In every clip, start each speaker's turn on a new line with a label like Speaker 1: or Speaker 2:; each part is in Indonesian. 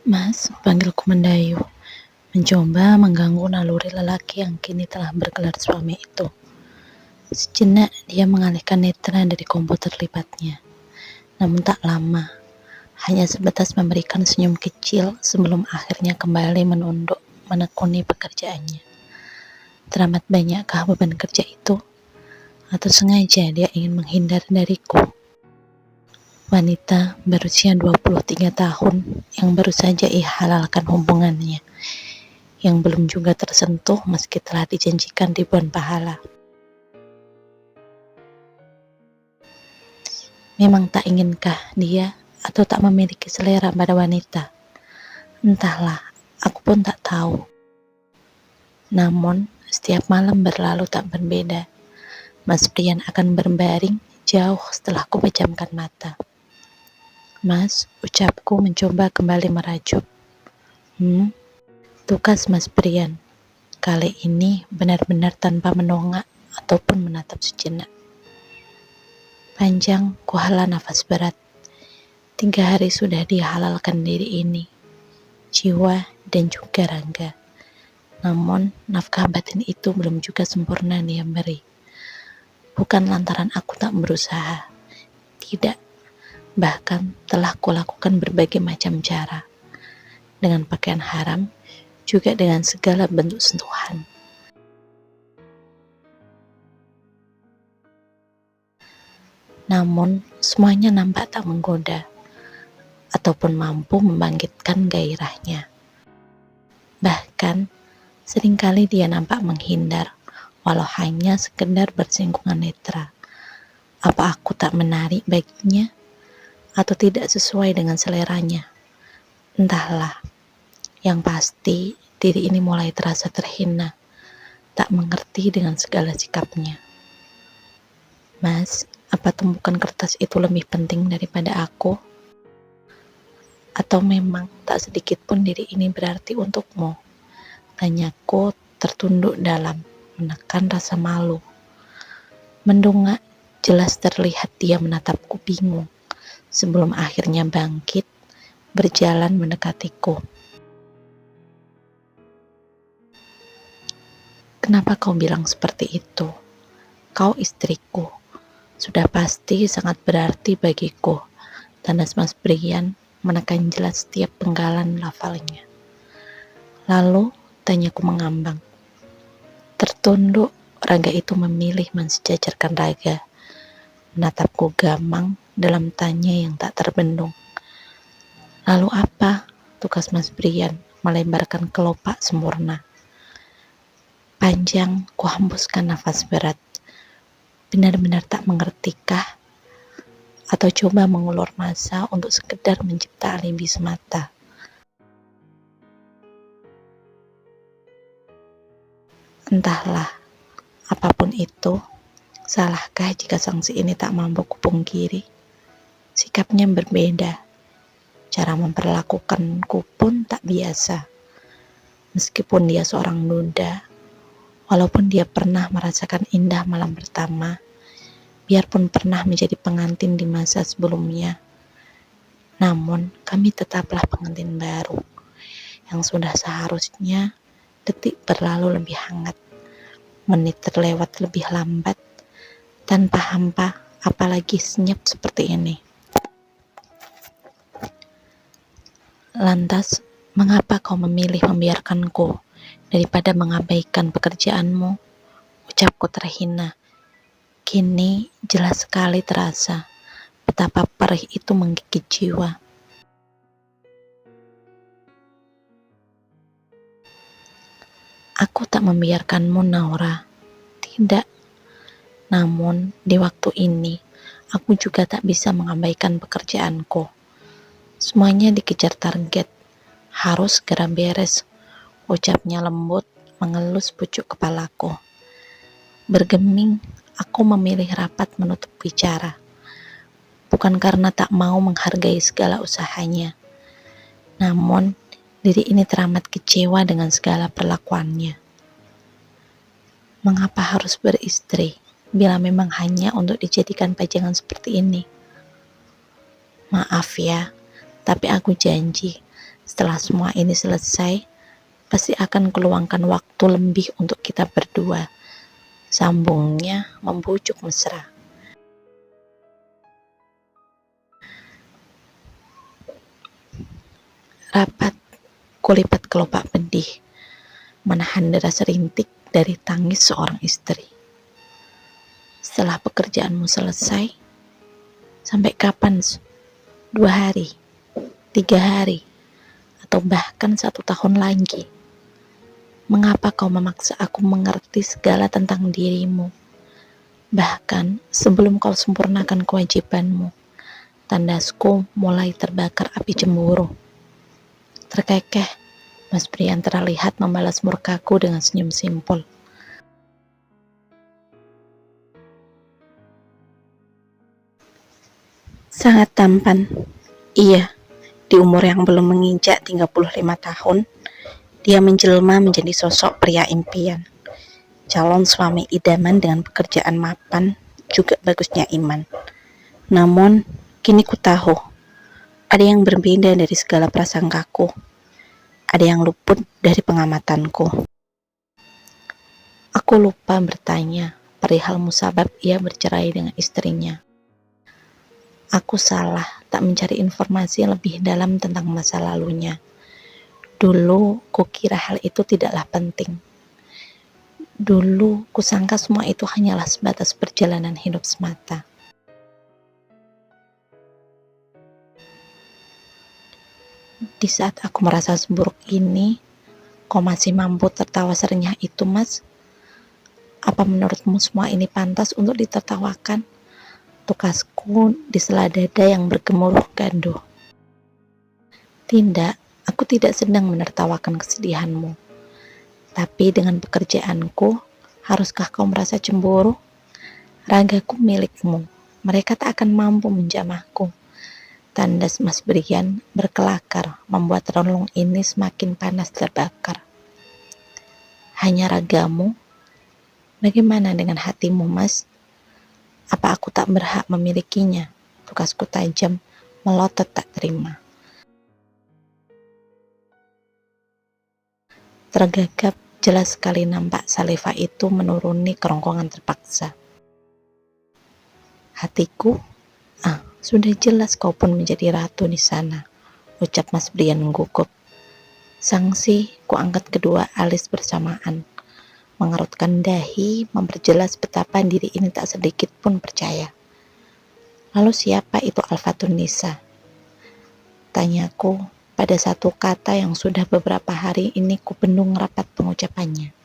Speaker 1: Mas, panggilku Mendayu, mencoba mengganggu naluri lelaki yang kini telah bergelar suami itu. Sejenak dia mengalihkan netra dari komputer lipatnya. Namun tak lama, hanya sebatas memberikan senyum kecil sebelum akhirnya kembali menunduk menekuni pekerjaannya. Teramat banyakkah beban kerja itu? Atau sengaja dia ingin menghindar dariku? Wanita berusia 23 tahun yang baru saja ia halalkan hubungannya, yang belum juga tersentuh meski telah dijanjikan ribuan pahala. Memang tak inginkah dia atau tak memiliki selera pada wanita? Entahlah, aku pun tak tahu. Namun, setiap malam berlalu tak berbeda. Mas Prian akan berbaring jauh setelah ku pejamkan mata. Mas, ucapku mencoba kembali merajuk. Tukas Mas Prian. Kali ini benar-benar tanpa menongak ataupun menatap sejenak. Panjang ku hela nafas berat. 3 hari sudah dihalalkan diri ini, jiwa dan juga raga. Namun nafkah batin itu belum juga sempurna dia beri. Bukan lantaran aku tak berusaha, tidak. Bahkan telah kulakukan berbagai macam cara, dengan pakaian haram, juga dengan segala bentuk sentuhan. Namun semuanya nampak tak menggoda, ataupun mampu membangkitkan gairahnya. Bahkan seringkali dia nampak menghindar, walau hanya sekedar bersinggungan netra. Apa aku tak menarik baginya? Atau tidak sesuai dengan seleranya? Entahlah. Yang pasti, diri ini mulai terasa terhina, tak mengerti dengan segala sikapnya. Mas, apa tumpukan kertas itu lebih penting daripada aku? Atau memang tak sedikit pun diri ini berarti untukmu? Tanyaku tertunduk dalam, menekan rasa malu. Mendongak, jelas terlihat dia menatapku bingung, sebelum akhirnya bangkit, berjalan mendekatiku. Kenapa kau bilang seperti itu? Kau istriku, sudah pasti sangat berarti bagiku. Tandas Mas Brian menekan jelas setiap penggalan lafalnya. Lalu tanyaku mengambang. Tertunduk, raga itu memilih mensejajarkan raga. Menatapku gamang dalam tanya yang tak terbendung. Lalu apa? Tukas Mas Brian melebarkan kelopak sempurna. Panjang ku hembuskan nafas berat. Benar-benar tak mengertikah? Atau coba mengulur masa untuk sekedar mencipta alibi semata? Entahlah, apapun itu, salahkah jika sanksi ini tak mampu kupungkiri? Sikapnya berbeda. Cara memperlakukanku pun tak biasa. Meskipun dia seorang duda, walaupun dia pernah merasakan indah malam pertama, biarpun pernah menjadi pengantin di masa sebelumnya, namun kami tetaplah pengantin baru, yang sudah seharusnya detik berlalu lebih hangat, menit terlewat lebih lambat, tanpa hampa, apalagi senyap seperti ini. Lantas, mengapa kau memilih membiarkanku daripada mengabaikan pekerjaanmu? Ucapku terhina. Kini jelas sekali terasa betapa perih itu menggigit jiwa. Aku tak membiarkanmu, Naura. Tidak. Namun, di waktu ini, aku juga tak bisa mengabaikan pekerjaanku. Semuanya dikejar target. Harus segera beres. Ucapnya lembut, mengelus pucuk kepalaku. Bergeming, aku memilih rapat menutup bicara. Bukan karena tak mau menghargai segala usahanya. Namun, diri ini teramat kecewa dengan segala perlakuannya. Mengapa harus beristri bila memang hanya untuk dijadikan pajangan seperti ini? Maaf ya, tapi aku janji Setelah semua ini selesai, pasti akan keluangkan waktu lebih untuk kita berdua. Sambungnya membujuk mesra. Rapat, kulipat kelopak pedih, menahan deras rintik dari tangis seorang istri. Setelah pekerjaanmu selesai, sampai kapan? 2 hari, 3 hari, atau bahkan 1 tahun lagi? Mengapa kau memaksa aku mengerti segala tentang dirimu? Bahkan sebelum kau sempurnakan kewajibanmu, tandasku mulai terbakar api cemburu. Terkekeh, Mas Brian terlihat membalas murkaku dengan senyum simpul. Sangat tampan. Iya, di umur yang belum menginjak 35 tahun, dia menjelma menjadi sosok pria impian. Calon suami idaman dengan pekerjaan mapan, juga bagusnya iman. Namun, kini ku tahu, ada yang berbeda dari segala prasangkaku. Ada yang luput dari pengamatanku. Aku lupa bertanya perihal musabab ia bercerai dengan istrinya. Aku salah tak mencari informasi lebih dalam tentang masa lalunya. Dulu kukira hal itu tidaklah penting. Dulu kusangka semua itu hanyalah sebatas perjalanan hidup semata. Di saat aku merasa seburuk ini, kau masih mampu tertawa serenyah itu, Mas? Apa menurutmu semua ini pantas untuk ditertawakan? Tukasku di sela dada yang bergemuruh gaduh. Tidak, aku tidak sedang menertawakan kesedihanmu. Tapi dengan pekerjaanku, haruskah kau merasa cemburu? Ragaku milikmu, mereka tak akan mampu menjamahku. Tandas Mas Brian berkelakar membuat relung ini semakin panas terbakar. Hanya ragamu? Bagaimana dengan hatimu, Mas? Apa aku tak berhak memilikinya? Tukasku tajam, melotot tak terima. Tergagap, jelas sekali nampak saliva itu menuruni kerongkongan terpaksa. Hatiku, sudah jelas kau pun menjadi ratu di sana, ucap Mas Brian gugup. Sangsi, ku angkat kedua alis bersamaan, mengerutkan dahi, memperjelas betapa diri ini tak sedikit pun percaya. Lalu siapa itu Al-Fatun Nisa? Tanyaku pada satu kata yang sudah beberapa hari ini ku bendung rapat pengucapannya.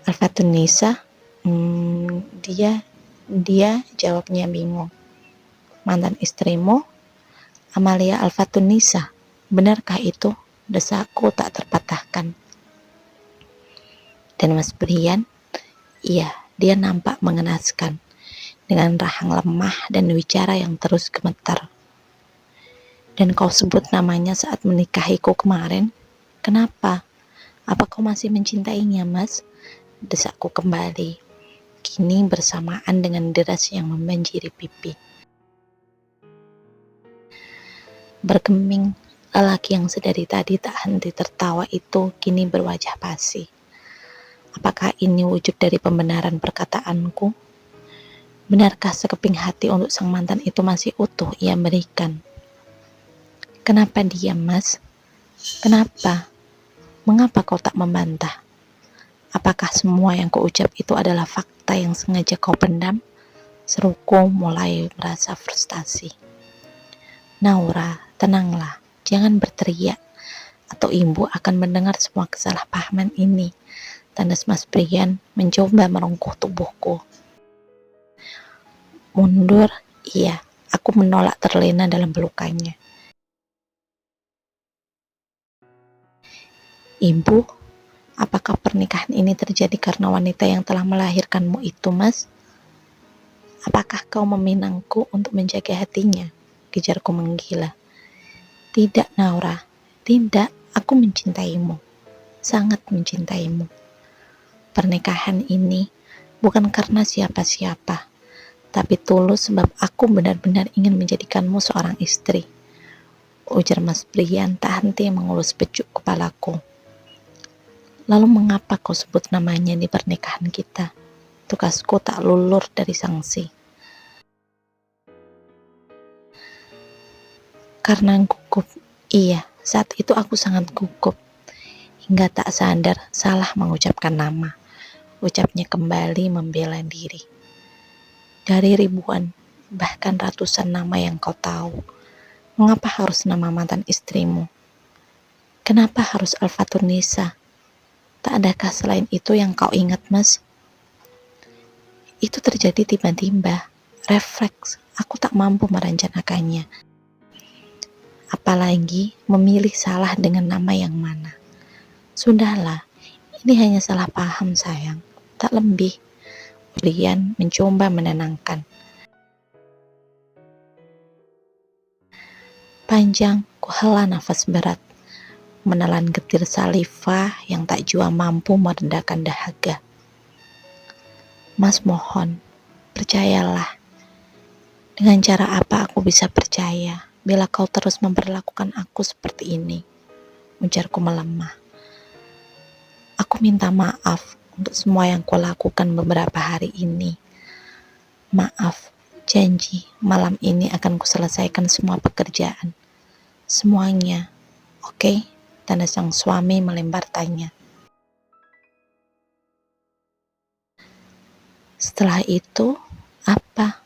Speaker 1: Al-Fatun Nisa? Dia jawabnya bingung. Mantan istrimu? Amalia Al-Fatun Nisa? Benarkah itu? Desaku tak terpatahkan. Dan Mas Brian? Iya, dia nampak mengenaskan, dengan rahang lemah dan wicara yang terus gemetar. Dan kau sebut namanya saat menikahiku kemarin? Kenapa? Apa kau masih mencintainya, Mas? Desakku kembali, kini bersamaan dengan deras yang membanjiri pipi. Bergeming, lelaki yang sedari tadi tak henti tertawa itu kini berwajah pasi. Apakah ini wujud dari pembenaran perkataanku? Benarkah sekeping hati untuk sang mantan itu masih utuh ia berikan? Kenapa diam, Mas? Kenapa? Mengapa kau tak membantah? Apakah semua yang kau ucap itu adalah fakta yang sengaja kau pendam? Seruku mulai merasa frustasi. Naura, tenanglah, jangan berteriak, atau ibu akan mendengar semua kesalahpahaman ini. Tandas Mas Brian mencoba merengkuh tubuhku. Mundur, iya, aku menolak terlena dalam pelukannya. Ibu, apakah pernikahan ini terjadi karena wanita yang telah melahirkanmu itu, Mas? Apakah kau meminangku untuk menjaga hatinya? Kejarku menggila. Tidak, Naura. Tidak, aku mencintaimu. Sangat mencintaimu. Pernikahan ini bukan karena siapa-siapa, tapi tulus sebab aku benar-benar ingin menjadikanmu seorang istri. Ujar Mas Brian tak henti mengelus becuk kepalaku. Lalu mengapa kau sebut namanya di pernikahan kita? Tugasku tak lulur dari sanksi. Karena gugup. Iya, saat itu aku sangat gugup. Hingga tak sadar salah mengucapkan nama. Ucapnya kembali membela diri. Dari ribuan, bahkan ratusan nama yang kau tahu, mengapa harus nama mantan istrimu? Kenapa harus Alfaturnisa? Tak adakah selain itu yang kau ingat, Mas? Itu terjadi tiba-tiba, refleks. Aku tak mampu merencanakannya. Apalagi memilih salah dengan nama yang mana. Sudahlah, ini hanya salah paham sayang, tak lebih. Brian mencoba menenangkan. Panjang, kuhela nafas berat, menelan getir saliva yang tak jua mampu meredakan dahaga. Mas mohon, percayalah. Dengan cara apa aku bisa percaya bila kau terus memperlakukan aku seperti ini? Ujarku melemah. Aku minta maaf untuk semua yang kulakukan beberapa hari ini. Maaf, janji malam ini akan kuselesaikan semua pekerjaan. Semuanya, oke? Tanda sang suami melempar tanya. Setelah itu, apa?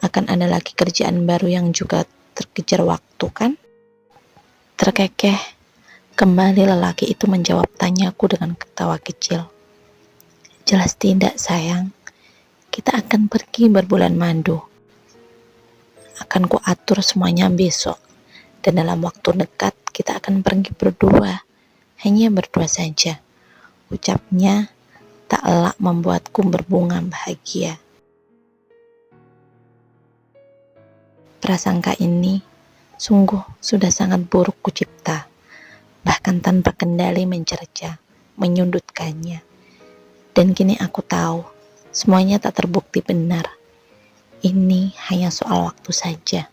Speaker 1: Akan ada lagi kerjaan baru yang juga terkejar waktu, kan? Terkekeh, kembali lelaki itu menjawab tanyaku dengan ketawa kecil. Jelas tidak, sayang. Kita akan pergi berbulan madu. Akan kuatur semuanya besok. Dan dalam waktu dekat kita akan pergi berdua. Hanya berdua saja. Ucapnya tak elak membuatku berbunga bahagia. Prasangka ini sungguh sudah sangat buruk kucipta. Bahkan tanpa kendali mencerca, menyudutkannya. Dan kini aku tahu, semuanya tak terbukti benar. Ini hanya soal waktu saja.